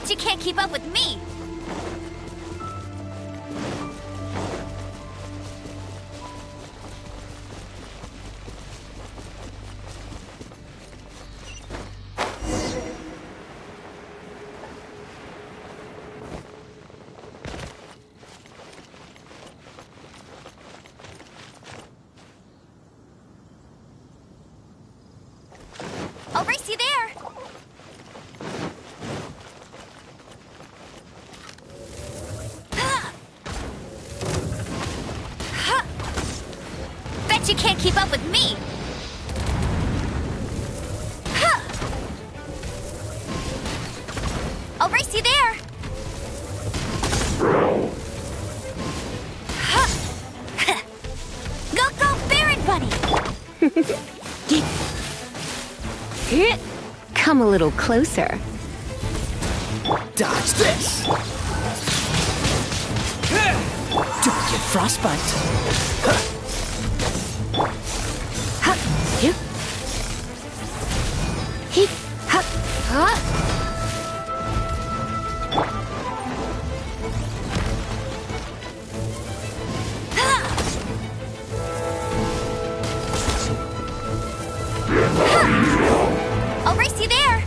Bet you can't keep up with me! I'll race you there! Bet you can't keep up with me! I'll race you there! Go, go, Baron Bunny! Come a little closer. Dodge this! Don't get frostbite! I'll race you there!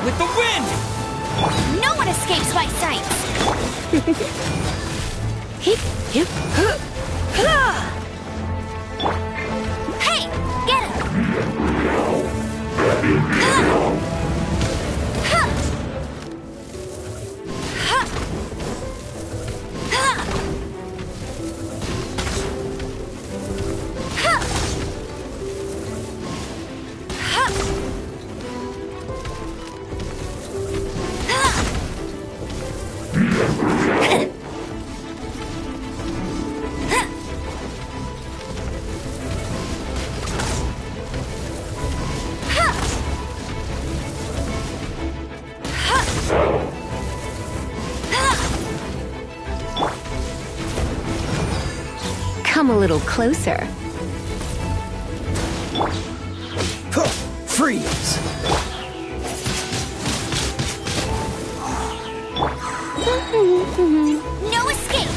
With the wind! No one escapes my sight! Hey! Get him! Come a little closer. Freeze! No escape!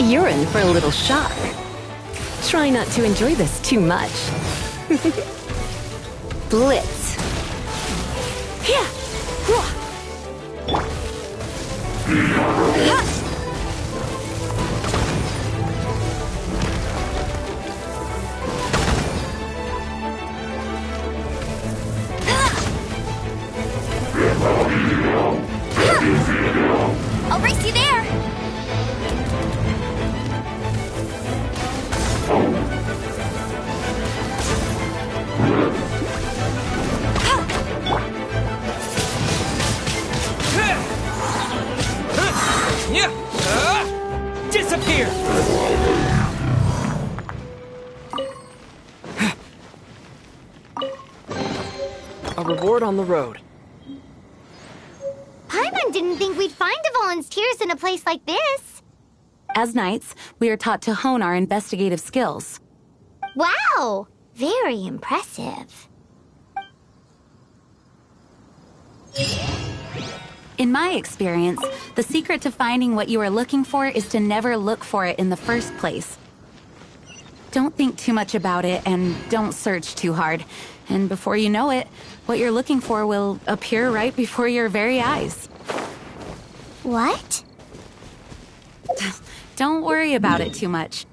You're in for a little shock. Try not to enjoy this too much. Blitz. I'll race you there! Disappear! A reward on the road. Paimon didn't think we'd find volunteers in a place like this. As knights, we are taught to hone our investigative skills. Wow! Very impressive. In my experience, the secret to finding what you are looking for is to never look for it in the first place. Don't think too much about it and don't search too hard. And before you know it, what you're looking for will appear right before your very eyes. What? Don't worry about it too much.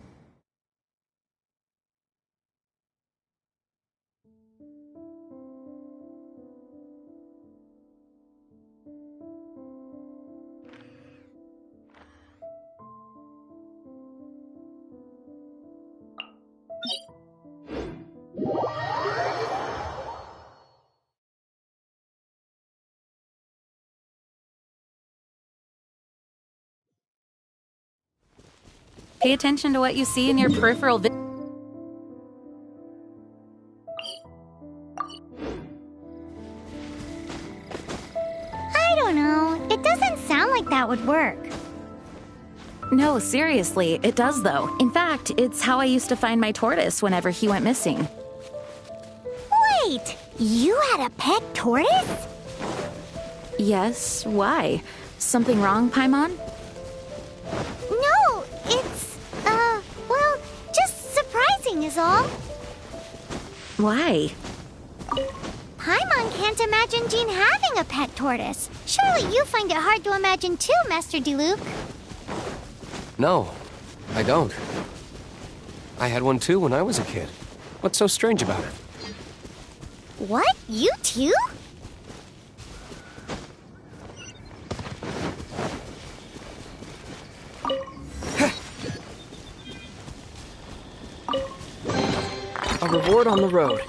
Pay attention to what you see in your peripheral vision. I don't know. It doesn't sound like that would work. No, seriously, it does though. In fact, it's how I used to find my tortoise whenever he went missing. Wait, you had a pet tortoise? Yes, why? Something wrong, Paimon? No, it's, well, just surprising is all. Why? Paimon can't imagine Jean having a pet tortoise. Surely you find it hard to imagine too, Master Diluc. No, I don't. I had one too when I was a kid. What's so strange about it? What? You too? A reward on the road.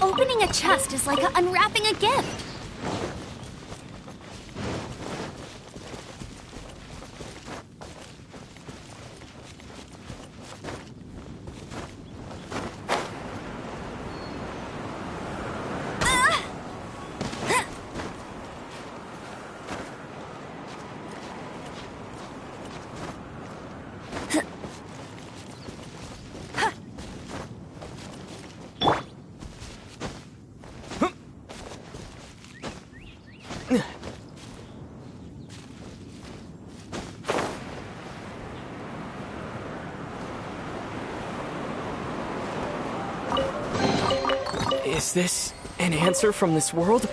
Opening a chest is like unwrapping a gift. Is this an answer from this world?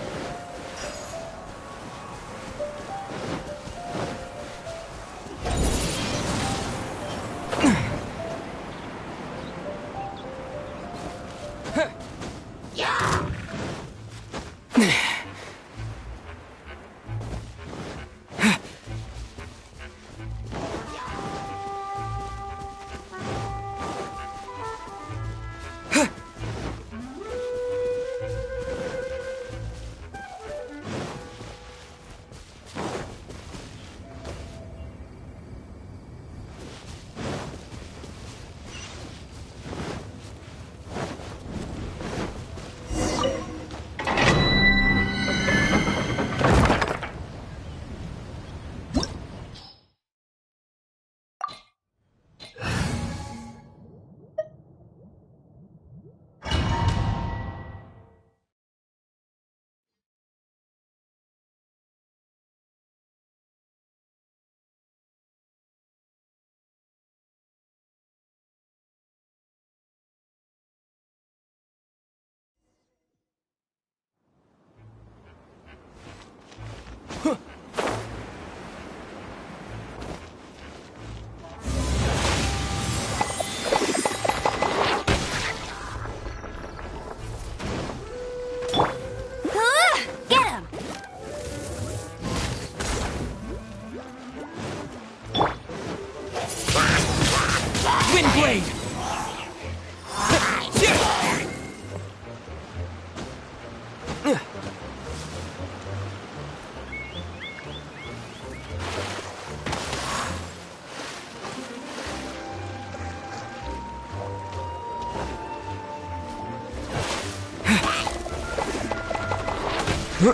No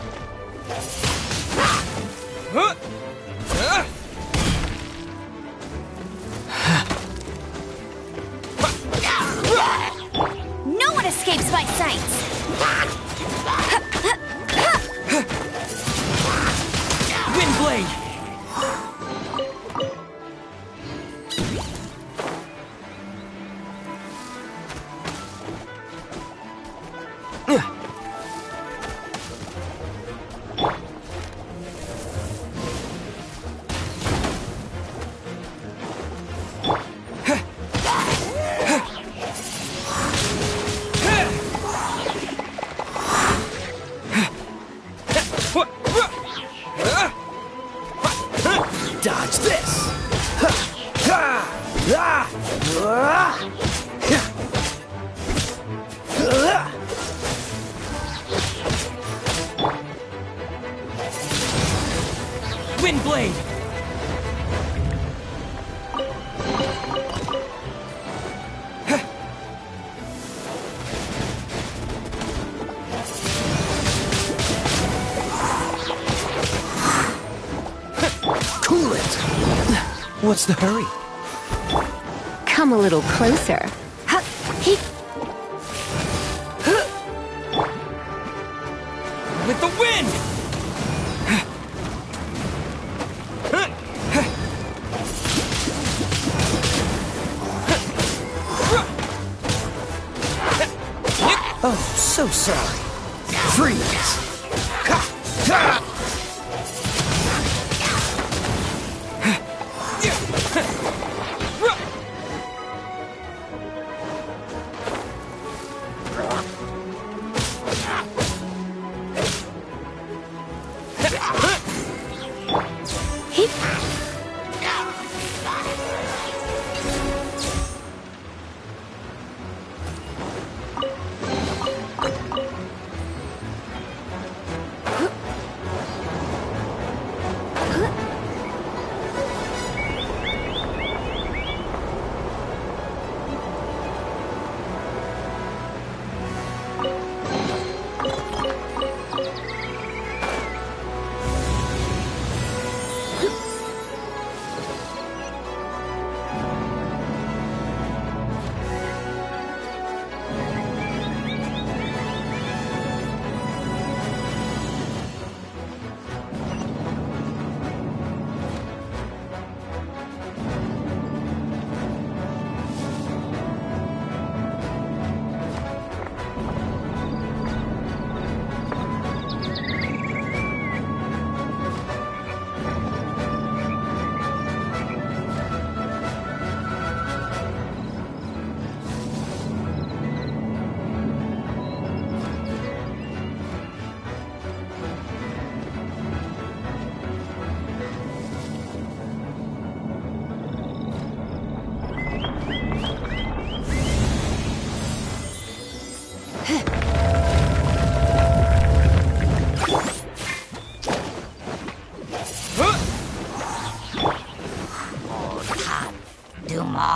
one escapes my sights! Windblade! Dodge this! Windblade! Cool it! What's the hurry? Come a little closer. With the wind! Oh, so sorry. Freeze!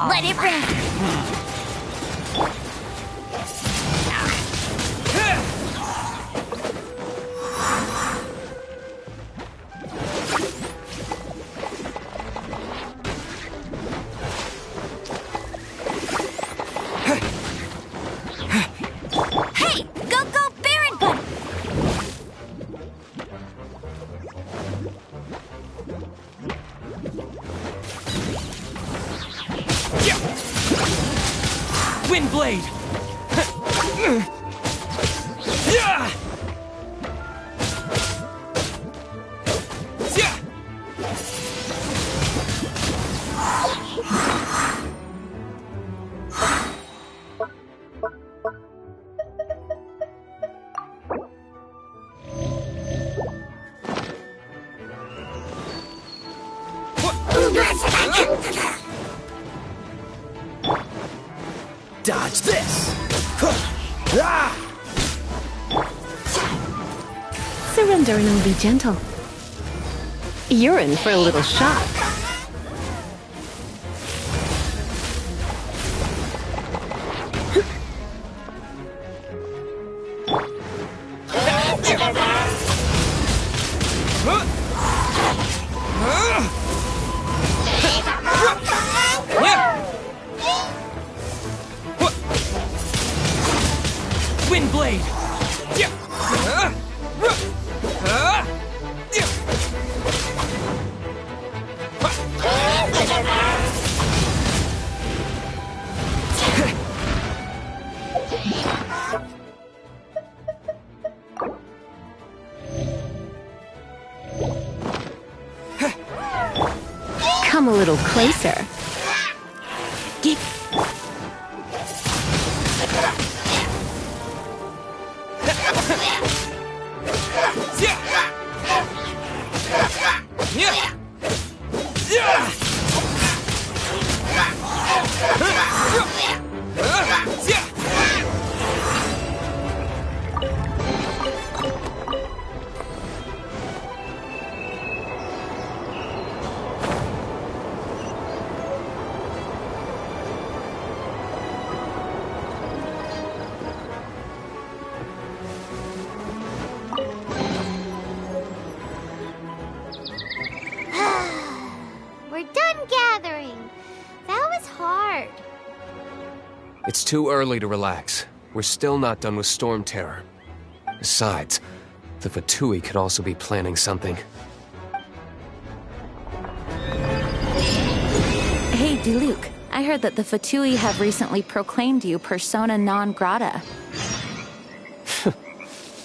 Let it rain! Hey! Go, Baron Bunny! Windblade! Dodge this! Surrender and I'll be gentle. You're in for a little shock. Wind blade! Come a little closer. Get... We're done gathering. That was hard. It's too early to relax. We're still not done with Storm Terror. Besides, the Fatui could also be planning something. Hey, Diluc. I heard that the Fatui have recently proclaimed you persona non grata.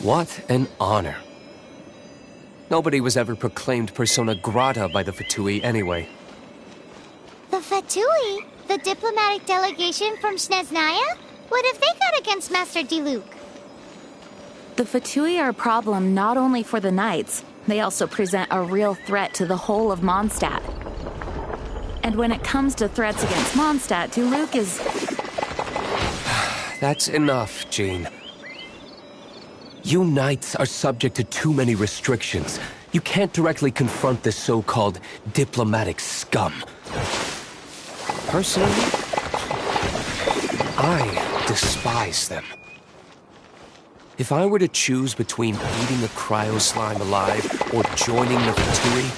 What an honor. Nobody was ever proclaimed persona grata by the Fatui anyway. The Fatui? The diplomatic delegation from Snezhnaya? What have they got against Master Diluc? The Fatui are a problem not only for the Knights, they also present a real threat to the whole of Mondstadt. And when it comes to threats against Mondstadt, Diluc is... That's enough, Jean. You Knights are subject to too many restrictions. You can't directly confront this so-called diplomatic scum. Personally, I despise them. If I were to choose between eating a cryo slime alive or joining the Fatui,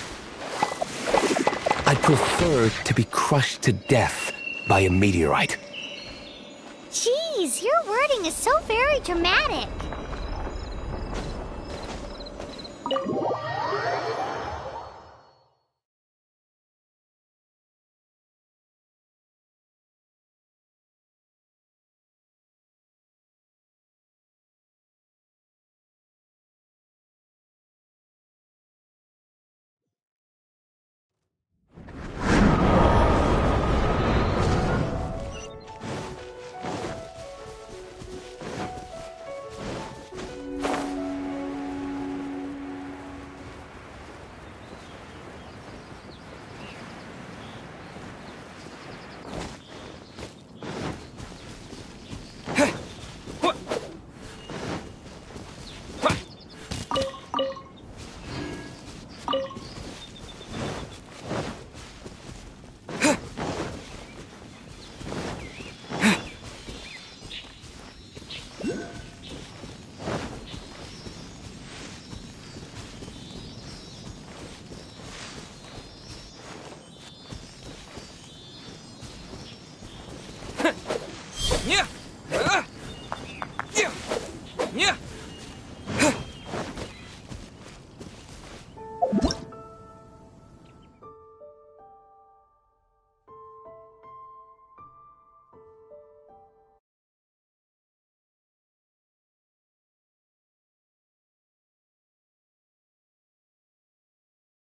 I'd prefer to be crushed to death by a meteorite. Jeez, your wording is so very dramatic.